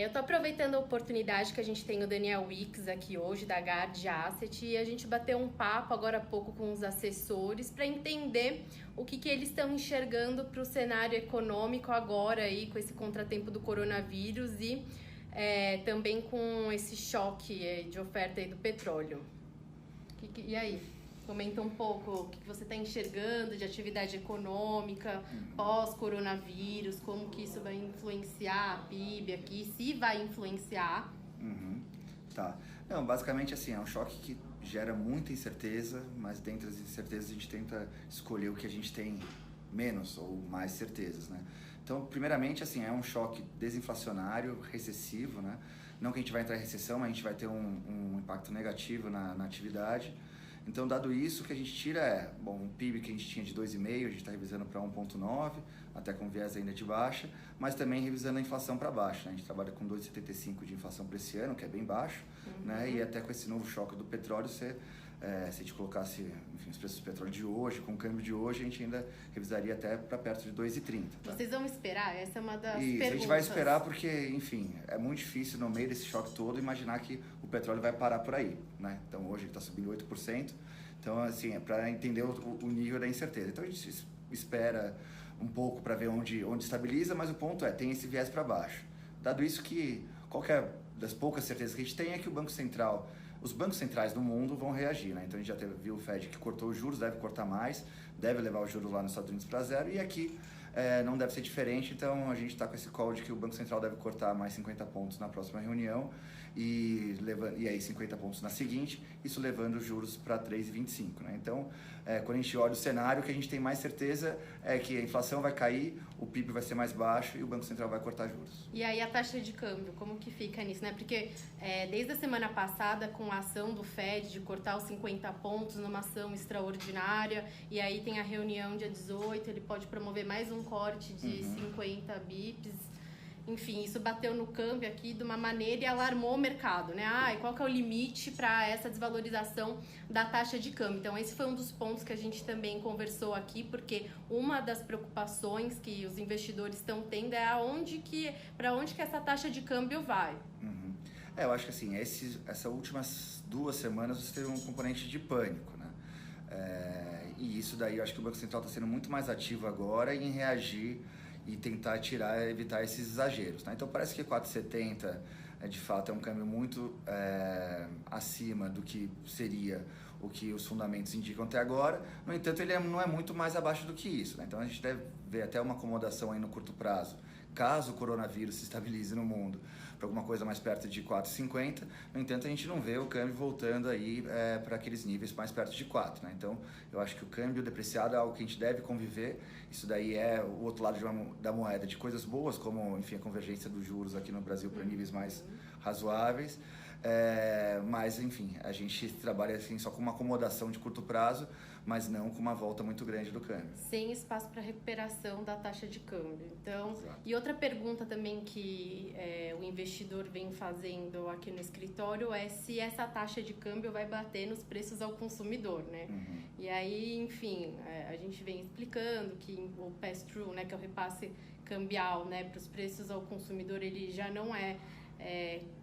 Eu tô aproveitando a oportunidade que a gente tem o Daniel Wicks aqui hoje, da Guard Asset, e a gente bateu um papo agora há pouco com os assessores para entender o que eles estão enxergando para o cenário econômico agora aí, com esse contratempo do coronavírus e também com esse choque de oferta aí do petróleo. E aí? Comenta um pouco o que você está enxergando de atividade econômica pós-coronavírus, como que isso vai influenciar a PIB aqui, se vai influenciar. Tá. Não, basicamente assim, é um choque que gera muita incerteza, mas dentre as incertezas a gente tenta escolher o que a gente tem menos ou mais certezas, né? Então, primeiramente, assim, é um choque desinflacionário, recessivo, né? Não que a gente vai entrar em recessão, mas a gente vai ter um impacto negativo na atividade. Então, dado isso, o que a gente tira o PIB que a gente tinha de 2,5, a gente está revisando para 1,9, até com viés ainda de baixa, mas também revisando a inflação para baixo, né? A gente trabalha com 2,75 de inflação para esse ano, que é bem baixo, né? E até com esse novo choque do petróleo, se a gente colocasse, enfim, os preços do petróleo de hoje, com o câmbio de hoje, a gente ainda revisaria até para perto de 2,30. Tá? Vocês vão esperar? Essa é uma das perguntas. A gente vai esperar porque, enfim, é muito difícil no meio desse choque todo imaginar que o petróleo vai parar por aí, né? Então hoje ele está subindo 8%, então assim, é para entender o nível da incerteza. Então a gente espera um pouco para ver onde estabiliza, mas o ponto tem esse viés para baixo. Dado isso que qualquer das poucas certezas que a gente tem é que os bancos centrais do mundo vão reagir, né? Então a gente já viu o Fed que cortou os juros, deve cortar mais, deve levar os juros lá nos Estados Unidos para zero, e aqui não deve ser diferente. Então a gente está com esse call de que o Banco Central deve cortar mais 50 pontos na próxima reunião e aí 50 pontos na seguinte, isso levando os juros para 3,25, né? Então quando a gente olha o cenário, o que a gente tem mais certeza é que a inflação vai cair, o PIB vai ser mais baixo e o Banco Central vai cortar juros. E aí a taxa de câmbio, como que fica nisso, né? Porque desde a semana passada, com a ação do Fed de cortar os 50 pontos numa ação extraordinária, e aí tem a reunião dia 18, ele pode promover mais um corte de 50 bips. Enfim, isso bateu no câmbio aqui de uma maneira e alarmou o mercado, né? E qual que é o limite para essa desvalorização da taxa de câmbio? Então, esse foi um dos pontos que a gente também conversou aqui, porque uma das preocupações que os investidores estão tendo é para onde que essa taxa de câmbio vai. Eu acho que assim, essas últimas 2 semanas você teve um componente de pânico, né? E isso daí eu acho que o Banco Central está sendo muito mais ativo agora em reagir e tentar evitar esses exageros, né? Então parece que 4,70 de fato é um câmbio muito acima do que seria o que os fundamentos indicam até agora. No entanto, ele não é muito mais abaixo do que isso, né? Então a gente deve ver até uma acomodação aí no curto prazo, caso o coronavírus se estabilize no mundo, para alguma coisa mais perto de 4,50. No entanto, a gente não vê o câmbio voltando aí para aqueles níveis mais perto de 4, né? Então, eu acho que o câmbio depreciado é algo que a gente deve conviver. Isso daí é o outro lado da moeda, de coisas boas, como, enfim, a convergência dos juros aqui no Brasil para níveis mais razoáveis. Mas, enfim, a gente trabalha assim só com uma acomodação de curto prazo, mas não com uma volta muito grande do câmbio. Sem espaço para recuperação da taxa de câmbio. Então, exato. E outra pergunta também que o investidor vem fazendo aqui no escritório é se essa taxa de câmbio vai bater nos preços ao consumidor, né? E aí, enfim, a gente vem explicando que o pass-through, né, que é o repasse cambial, né, para os preços ao consumidor, ele já não é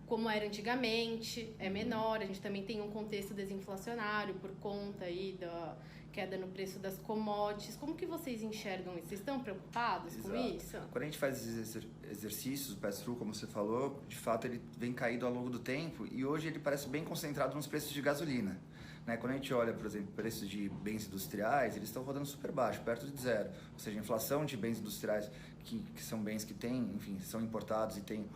como era antigamente, é menor. A gente também tem um contexto desinflacionário por conta aí da queda no preço das commodities. Como que vocês enxergam isso? Vocês estão preocupados com isso? Quando a gente faz exercícios, o pass-through, como você falou, de fato ele vem caído ao longo do tempo e hoje ele parece bem concentrado nos preços de gasolina, né? Quando a gente olha, por exemplo, preços de bens industriais, eles estão rodando super baixo, perto de zero. Ou seja, a inflação de bens industriais, que são bens que têm, enfim, são importados e têm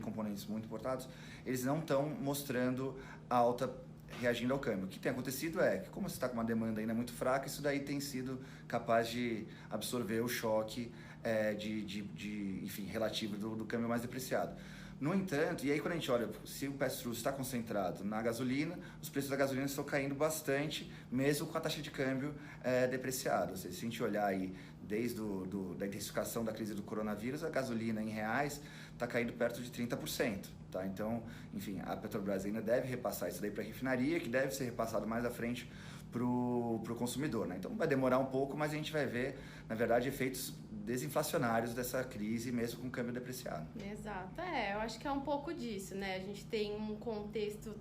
componentes muito importados, eles não estão mostrando alta reagindo ao câmbio. O que tem acontecido é que, como você está com uma demanda ainda muito fraca, isso daí tem sido capaz de absorver o choque enfim, relativo do câmbio mais depreciado. No entanto, e aí quando a gente olha, se o pass-through está concentrado na gasolina, os preços da gasolina estão caindo bastante, mesmo com a taxa de câmbio depreciada. Ou seja, se a gente olhar aí desde da intensificação da crise do coronavírus, a gasolina em reais está caindo perto de 30%. Tá? Então, enfim, a Petrobras ainda deve repassar isso daí para a refinaria, que deve ser repassado mais à frente para o consumidor, né? Então vai demorar um pouco, mas a gente vai ver, na verdade, efeitos desinflacionários dessa crise, mesmo com o câmbio depreciado. Exato, eu acho que é um pouco disso, né? A gente tem um contexto,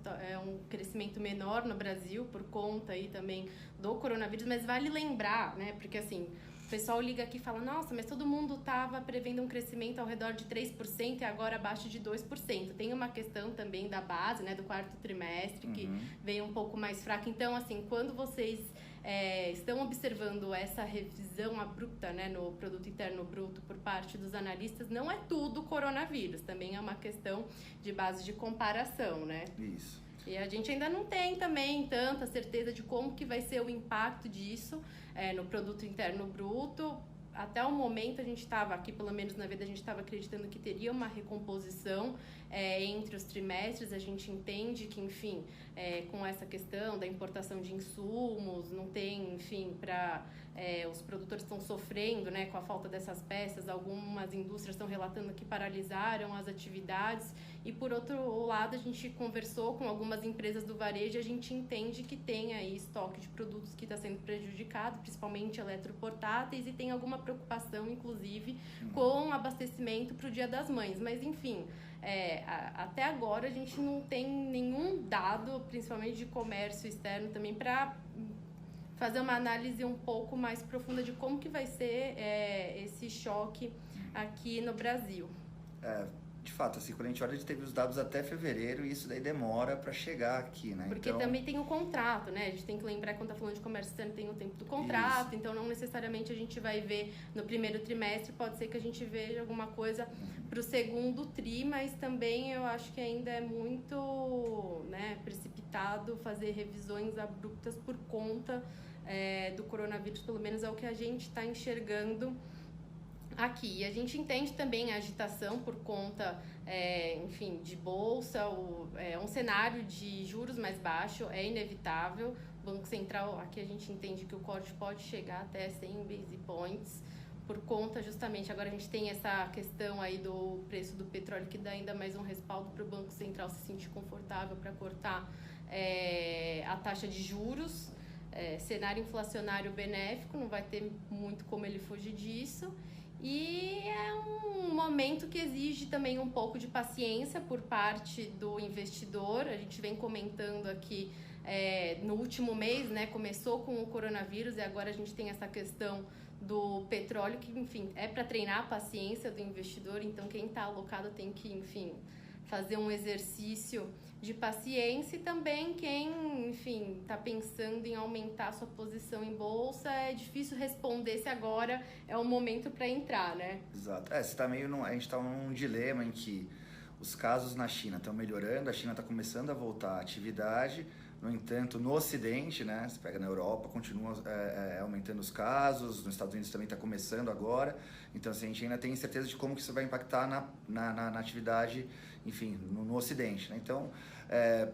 um crescimento menor no Brasil por conta aí também do coronavírus, mas vale lembrar, né? Porque assim, o pessoal liga aqui e fala, nossa, mas todo mundo estava prevendo um crescimento ao redor de 3% e agora abaixo de 2%. Tem uma questão também da base, né, do quarto trimestre, que veio um pouco mais fraca. Então, assim, quando vocês estão observando essa revisão abrupta, né, no Produto Interno Bruto por parte dos analistas, não é tudo coronavírus, também é uma questão de base de comparação, né? Isso. E a gente ainda não tem também tanta certeza de como que vai ser o impacto disso no Produto Interno Bruto. Até o momento a gente estava aqui, pelo menos na vida, a gente estava acreditando que teria uma recomposição entre os trimestres. A gente entende que, enfim, com essa questão da importação de insumos, não tem, enfim, os produtores estão sofrendo, né, com a falta dessas peças. Algumas indústrias estão relatando que paralisaram as atividades. E, por outro lado, a gente conversou com algumas empresas do varejo e a gente entende que tem aí estoque de produtos que está sendo prejudicado, principalmente eletroportáteis, e tem alguma preocupação, inclusive, com abastecimento para o Dia das Mães. Mas, enfim, até agora a gente não tem nenhum dado, principalmente de comércio externo também, para fazer uma análise um pouco mais profunda de como que vai ser esse choque aqui no Brasil. De fato, assim, quando a gente olha, a gente teve os dados até fevereiro e isso daí demora para chegar aqui, né? Porque também tem o contrato, né? A gente tem que lembrar que quando tá falando de comércio externo tem o tempo do contrato, isso. Então não necessariamente a gente vai ver no primeiro trimestre, pode ser que a gente veja alguma coisa para o segundo tri, mas também eu acho que ainda é muito, né, precipitado fazer revisões abruptas por conta do coronavírus, pelo menos é o que a gente está enxergando aqui. E a gente entende também a agitação por conta, enfim, de bolsa, um cenário de juros mais baixo, é inevitável. O Banco Central, aqui a gente entende que o corte pode chegar até 100 base points, por conta justamente, agora a gente tem essa questão aí do preço do petróleo, que dá ainda mais um respaldo para o Banco Central se sentir confortável para cortar a taxa de juros. Cenário inflacionário benéfico, não vai ter muito como ele fugir disso. E é um momento que exige também um pouco de paciência por parte do investidor. A gente vem comentando aqui no último mês, né? Começou com o coronavírus e agora a gente tem essa questão do petróleo que, enfim, é para treinar a paciência do investidor. Então, quem está alocado tem que, enfim, fazer um exercício de paciência. E também quem, enfim, está pensando em aumentar sua posição em bolsa, é difícil responder se agora é o momento para entrar, né? Exato. Você tá a gente está num dilema em que os casos na China estão melhorando, a China está começando a voltar à atividade. No entanto, no Ocidente, né, você pega na Europa, continua aumentando os casos, nos Estados Unidos também está começando agora. Então, assim, a gente ainda tem incerteza de como que isso vai impactar na atividade, enfim, no Ocidente, né? Então,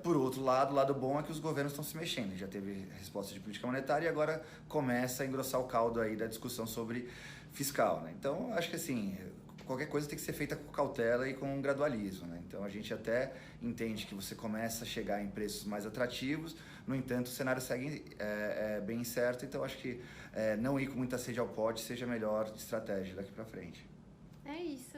por outro lado, o lado bom é que os governos estão se mexendo. Já teve resposta de política monetária e agora começa a engrossar o caldo aí da discussão sobre fiscal, né? Então, acho que assim, qualquer coisa tem que ser feita com cautela e com gradualismo, né? Então a gente até entende que você começa a chegar em preços mais atrativos, no entanto o cenário segue bem incerto, então acho que não ir com muita sede ao pote seja a melhor estratégia daqui para frente. É isso.